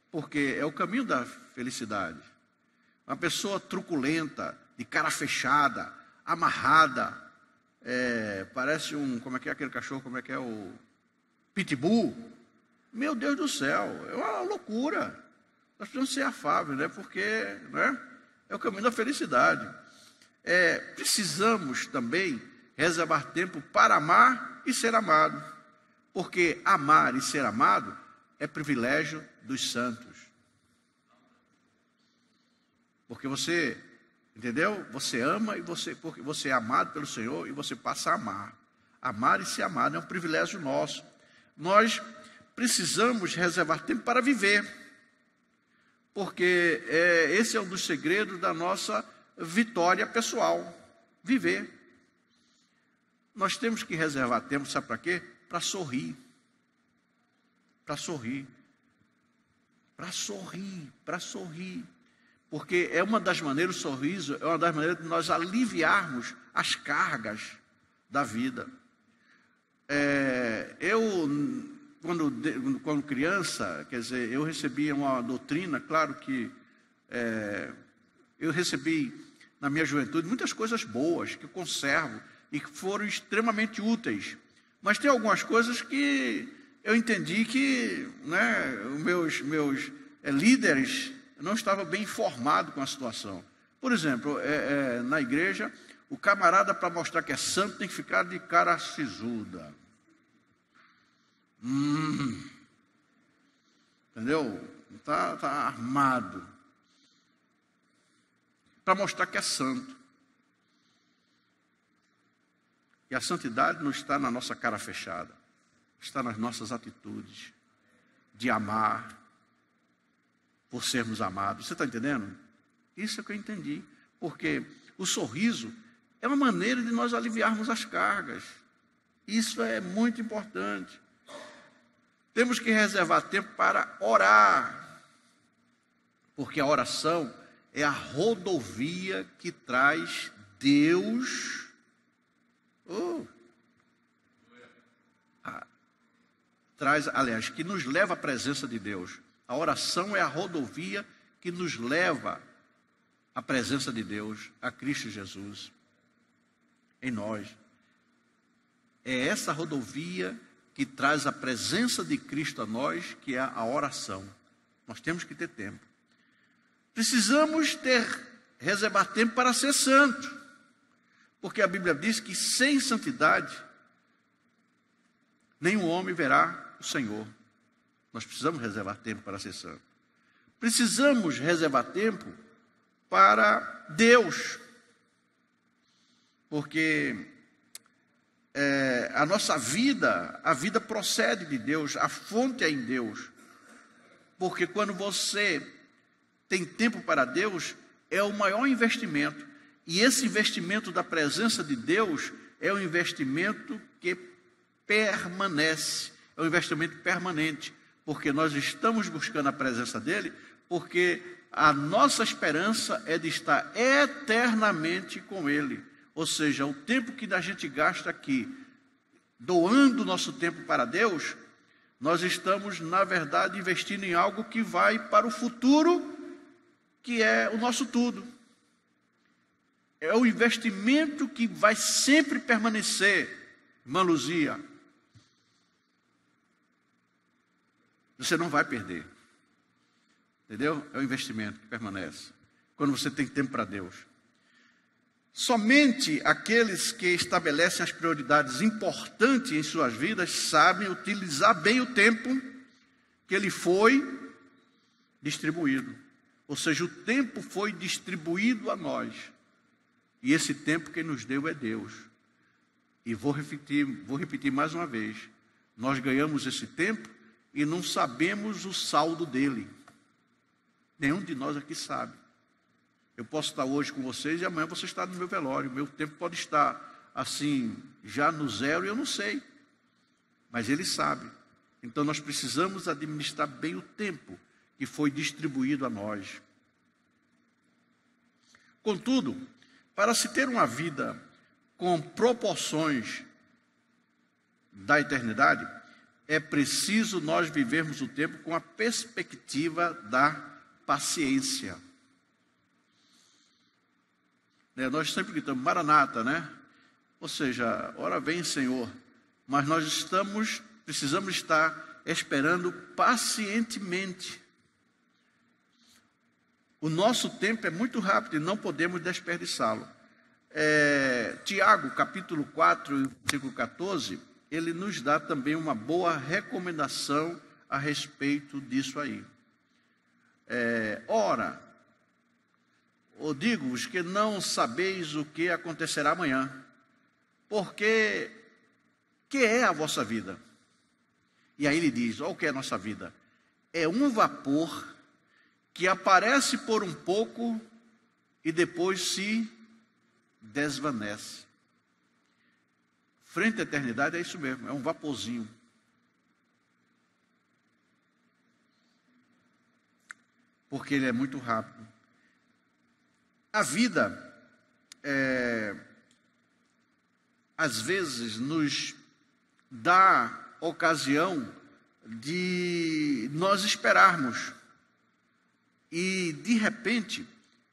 S1: Porque é o caminho da felicidade. Uma pessoa truculenta, de cara fechada, amarrada, parece como é que é aquele cachorro, como é que é o pitbull. Meu Deus do céu, é uma loucura. Nós precisamos ser afáveis, né? Porque, né, é o caminho da felicidade. Precisamos também reservar tempo para amar e ser amado. Porque amar e ser amado é privilégio dos santos. Porque você, entendeu? Você ama porque você é amado pelo Senhor e você passa a amar. Amar e ser amado é um privilégio nosso. Nós precisamos reservar tempo para viver. Porque esse é um dos segredos da nossa vitória pessoal. Viver. Nós temos que reservar tempo, sabe para quê? Para sorrir. Para sorrir. Para sorrir. Para sorrir. Porque é uma das maneiras, o sorriso é uma das maneiras de nós aliviarmos as cargas da vida. Quando criança, quer dizer, eu recebia uma doutrina, claro que eu recebi na minha juventude muitas coisas boas que eu conservo e que foram extremamente úteis. Mas tem algumas coisas que eu entendi que, né, os meus líderes não estavam bem informados com a situação. Por exemplo, na igreja, o camarada, para mostrar que é santo, tem que ficar de cara sisuda. Entendeu? Está armado. Para mostrar que é santo. E a santidade não está na nossa cara fechada. Está nas nossas atitudes. De amar. Por sermos amados. Você está entendendo? Isso é o que eu entendi. Porque o sorriso é uma maneira de nós aliviarmos as cargas. Isso é muito importante. Temos que reservar tempo para orar. Porque a oração é a rodovia que traz Deus. Que nos leva à presença de Deus. A oração é a rodovia que nos leva à presença de Deus, a Cristo Jesus, em nós. É essa rodovia que traz a presença de Cristo a nós, que é a oração. Nós temos que ter tempo. Precisamos reservar tempo para ser santo, porque a Bíblia diz que sem santidade nenhum homem verá o Senhor. Nós precisamos reservar tempo para ser santo. Precisamos reservar tempo para Deus, porque a nossa vida, a vida procede de Deus, a fonte é em Deus. Porque quando você tem tempo para Deus, é o maior investimento. E esse investimento da presença de Deus é um investimento que permanece, é um investimento permanente. Porque nós estamos buscando a presença dEle, porque a nossa esperança é de estar eternamente com Ele. Ou seja, o tempo que a gente gasta aqui, doando o nosso tempo para Deus, nós estamos, na verdade, investindo em algo que vai para o futuro, que é o nosso tudo. É o investimento que vai sempre permanecer, irmã Luzia. Você não vai perder. Entendeu? É o investimento que permanece. Quando você tem tempo para Deus. Somente aqueles que estabelecem as prioridades importantes em suas vidas sabem utilizar bem o tempo que ele foi distribuído. Ou seja, o tempo foi distribuído a nós. E esse tempo quem nos deu é Deus. E vou repetir mais uma vez. Nós ganhamos esse tempo e não sabemos o saldo dele. Nenhum de nós aqui sabe. Eu posso estar hoje com vocês e amanhã você está no meu velório. Meu tempo pode estar assim, já no zero, e eu não sei. Mas ele sabe. Então nós precisamos administrar bem o tempo que foi distribuído a nós. Contudo, para se ter uma vida com proporções da eternidade, é preciso nós vivermos o tempo com a perspectiva da paciência. Nós sempre gritamos, Maranata, né? Ou seja, ora vem, Senhor. Mas nós precisamos estar esperando pacientemente. O nosso tempo é muito rápido e não podemos desperdiçá-lo. Tiago, capítulo 4, versículo 14, ele nos dá também uma boa recomendação a respeito disso aí. Ora, digo-vos que não sabeis o que acontecerá amanhã, porque que é a vossa vida? E aí ele diz, olha o que é a nossa vida. É um vapor que aparece por um pouco e depois se desvanece. Frente à eternidade é isso mesmo, é um vaporzinho. Porque ele é muito rápido. A vida, às vezes, nos dá ocasião de nós esperarmos. E, de repente,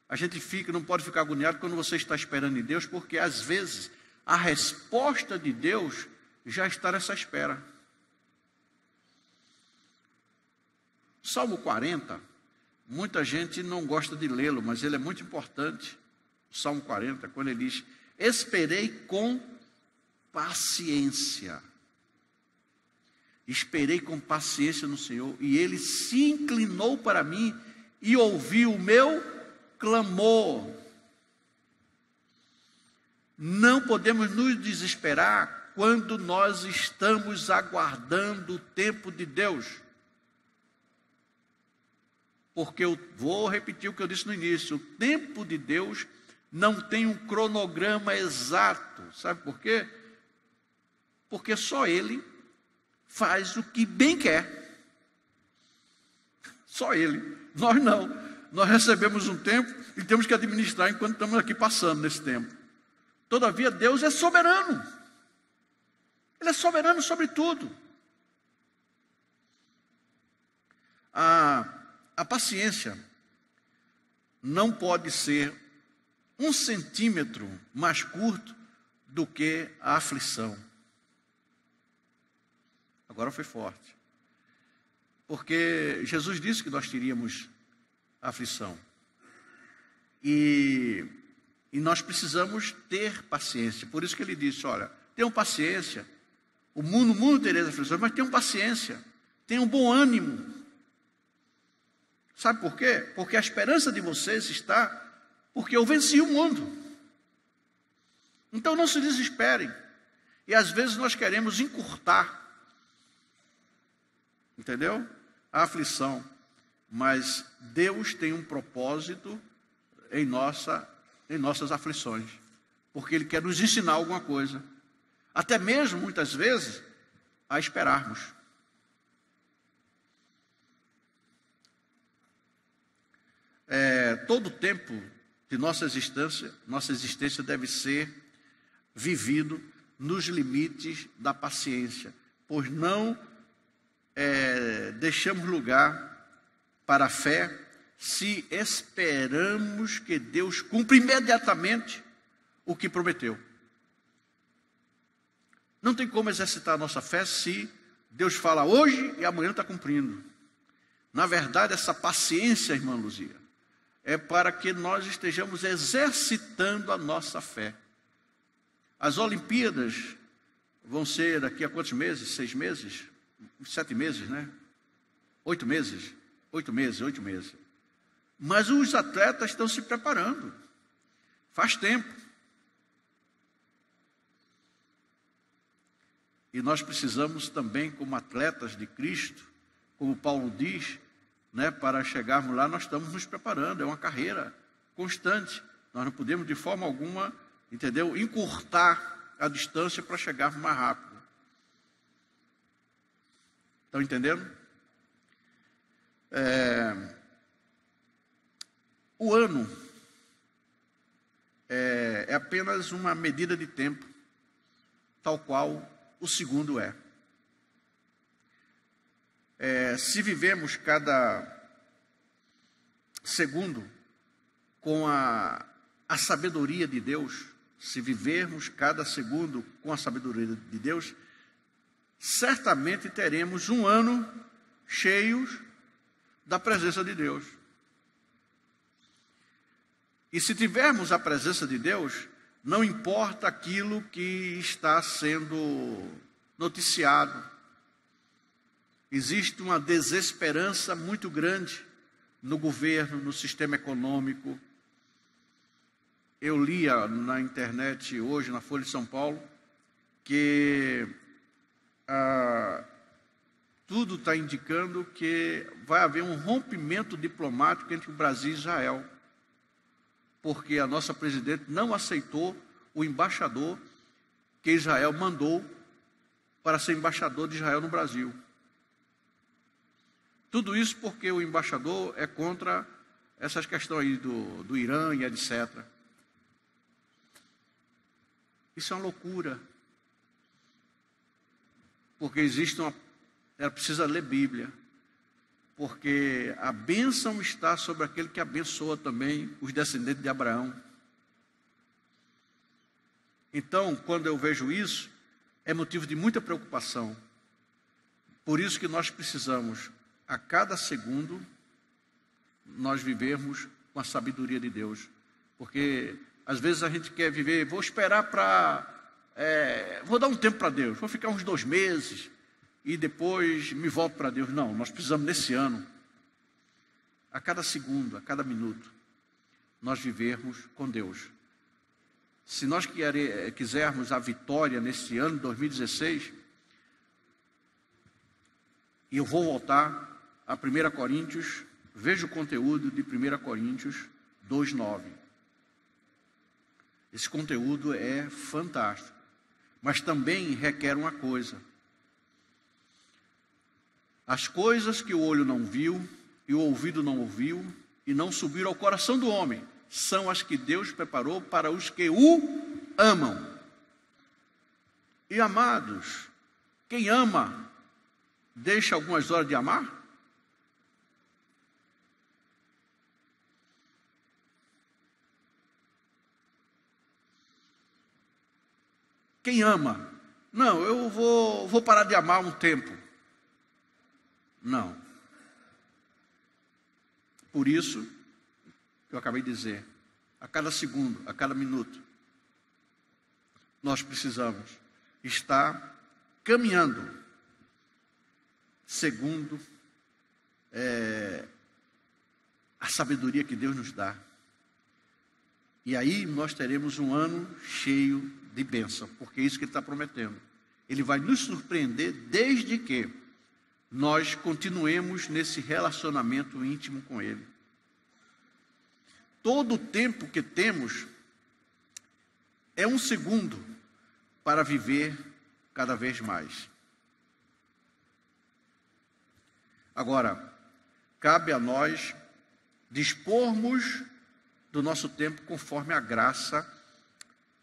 S1: a gente não pode ficar agoniado quando você está esperando em Deus, porque, às vezes, a resposta de Deus já está nessa espera. Salmo 40, muita gente não gosta de lê-lo, mas ele é muito importante. O Salmo 40, quando ele diz, esperei com paciência. Esperei com paciência no Senhor, e Ele se inclinou para mim e ouviu o meu clamor. Não podemos nos desesperar quando nós estamos aguardando o tempo de Deus. Porque eu vou repetir o que eu disse no início, o tempo de Deus não tem um cronograma exato. Sabe por quê? Porque só Ele faz o que bem quer. Só Ele. Nós não. Nós recebemos um tempo e temos que administrar enquanto estamos aqui passando nesse tempo. Todavia, Deus é soberano. Ele é soberano sobre tudo. A paciência não pode ser 1 centímetro mais curto do que a aflição. Agora foi forte. Porque Jesus disse que nós teríamos aflição. E nós precisamos ter paciência. Por isso que ele disse, olha, tenham paciência. O mundo tereis aflições, mas tenham paciência. Tenham bom ânimo. Sabe por quê? Porque a esperança de vocês está, porque eu venci o mundo. Então não se desesperem. E às vezes nós queremos encurtar, entendeu? A aflição. Mas Deus tem um propósito em nossas aflições. Porque Ele quer nos ensinar alguma coisa. Até mesmo, muitas vezes, a esperarmos. Todo o tempo de nossa existência deve ser vivido nos limites da paciência, pois não deixamos lugar para a fé se esperamos que Deus cumpra imediatamente o que prometeu. Não tem como exercitar a nossa fé se Deus fala hoje e amanhã está cumprindo. Na verdade, essa paciência, irmã Luzia, é para que nós estejamos exercitando a nossa fé. As Olimpíadas vão ser daqui a quantos meses? 6 meses? 7 meses, né? 8 meses. 8 meses. Mas os atletas estão se preparando. Faz tempo. E nós precisamos também, como atletas de Cristo, como Paulo diz, né, para chegarmos lá, nós estamos nos preparando. É uma carreira constante. Nós não podemos, de forma alguma, entendeu, encurtar a distância para chegarmos mais rápido. Estão entendendo? O ano é apenas uma medida de tempo, tal qual o segundo é. Se vivemos cada segundo com a sabedoria de Deus, se vivermos cada segundo com a sabedoria de Deus, certamente teremos um ano cheio da presença de Deus. E se tivermos a presença de Deus, não importa aquilo que está sendo noticiado. Existe uma desesperança muito grande no governo, no sistema econômico. Eu li na internet hoje, na Folha de São Paulo, que tudo está indicando que vai haver um rompimento diplomático entre o Brasil e Israel, porque a nossa presidente não aceitou o embaixador que Israel mandou para ser embaixador de Israel no Brasil. Tudo isso porque o embaixador é contra essas questões aí do Irã e etc. Isso é uma loucura. Porque ela precisa ler Bíblia. Porque a bênção está sobre aquele que abençoa também os descendentes de Abraão. Então, quando eu vejo isso, é motivo de muita preocupação. Por isso que nós precisamos, a cada segundo, nós vivermos com a sabedoria de Deus. Porque, às vezes, a gente quer viver, vou esperar vou dar um tempo para Deus, vou ficar uns 2 meses, e depois me volto para Deus. Não, nós precisamos nesse ano, a cada segundo, a cada minuto, nós vivermos com Deus. Se nós quisermos a vitória nesse ano de 2016, e eu vou voltar a 1 Coríntios, veja o conteúdo de 1 Coríntios 2:9. Esse conteúdo é fantástico, mas também requer uma coisa. As coisas que o olho não viu, e o ouvido não ouviu, e não subiram ao coração do homem, são as que Deus preparou para os que o amam. E amados, quem ama, deixa algumas horas de amar? Quem ama? Não, eu vou parar de amar um tempo. Não. Por isso que eu acabei de dizer, a cada segundo, a cada minuto, nós precisamos estar caminhando segundo a sabedoria que Deus nos dá. E aí nós teremos um ano cheio de bênção, porque é isso que Ele está prometendo. Ele vai nos surpreender desde que nós continuemos nesse relacionamento íntimo com Ele. Todo o tempo que temos é um segundo para viver cada vez mais. Agora, cabe a nós dispormos do nosso tempo conforme a graça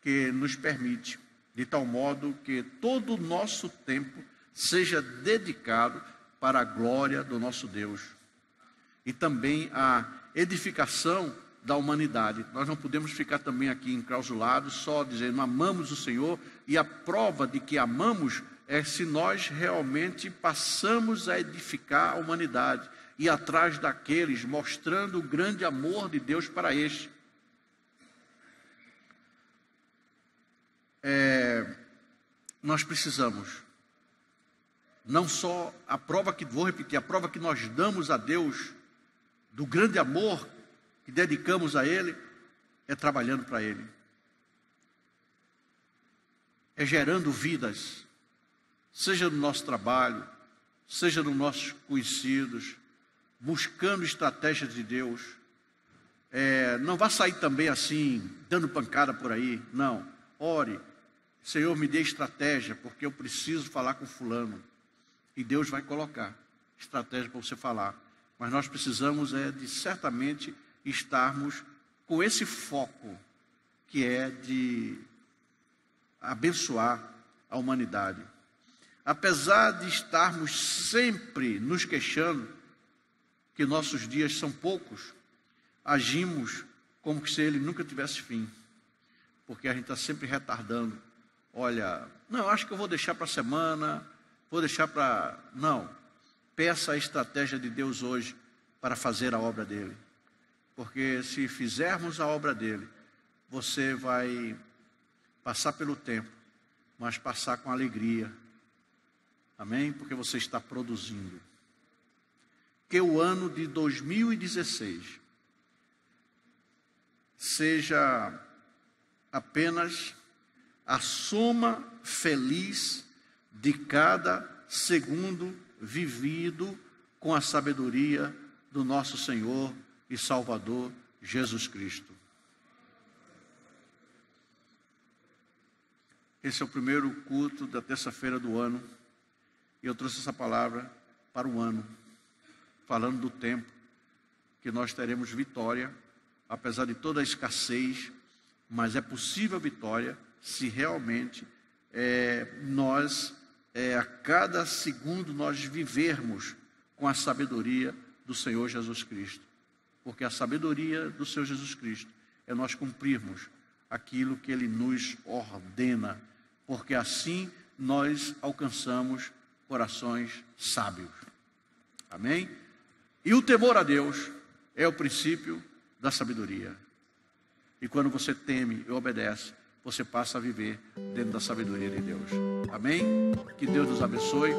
S1: que nos permite, de tal modo que todo o nosso tempo seja dedicado para a glória do nosso Deus e também a edificação da humanidade. Nós não podemos ficar também aqui enclausulados, só dizendo amamos o Senhor, e a prova de que amamos é se nós realmente passamos a edificar a humanidade, e atrás daqueles, mostrando o grande amor de Deus para este. Nós precisamos, não só a prova que, vou repetir, a prova que nós damos a Deus, do grande amor que dedicamos a Ele, é trabalhando para Ele. É gerando vidas, seja no nosso trabalho, seja nos nossos conhecidos, buscando estratégias de Deus. Não vá sair também assim, dando pancada por aí, não. Ore, Senhor, me dê estratégia, porque eu preciso falar com fulano. E Deus vai colocar estratégia para você falar. Mas nós precisamos de certamente estarmos com esse foco, que é de abençoar a humanidade. Apesar de estarmos sempre nos queixando que nossos dias são poucos, agimos como se ele nunca tivesse fim, porque a gente está sempre retardando. Olha, não, acho que eu vou deixar para a semana, vou deixar para... Não, peça a estratégia de Deus hoje para fazer a obra dele, porque se fizermos a obra dele, você vai passar pelo tempo, mas passar com alegria. Amém? Porque você está produzindo. Que o ano de 2016 seja apenas a soma feliz de cada segundo vivido com a sabedoria do nosso Senhor e Salvador Jesus Cristo. Esse é o primeiro culto da terça-feira do ano. E eu trouxe essa palavra para o ano, falando do tempo que nós teremos vitória, apesar de toda a escassez, mas é possível a vitória se realmente a cada segundo nós vivermos com a sabedoria do Senhor Jesus Cristo. Porque a sabedoria do Senhor Jesus Cristo é nós cumprirmos aquilo que Ele nos ordena, porque assim nós alcançamos corações sábios. Amém? E o temor a Deus é o princípio da sabedoria. E quando você teme e obedece, você passa a viver dentro da sabedoria de Deus. Amém? Que Deus nos abençoe.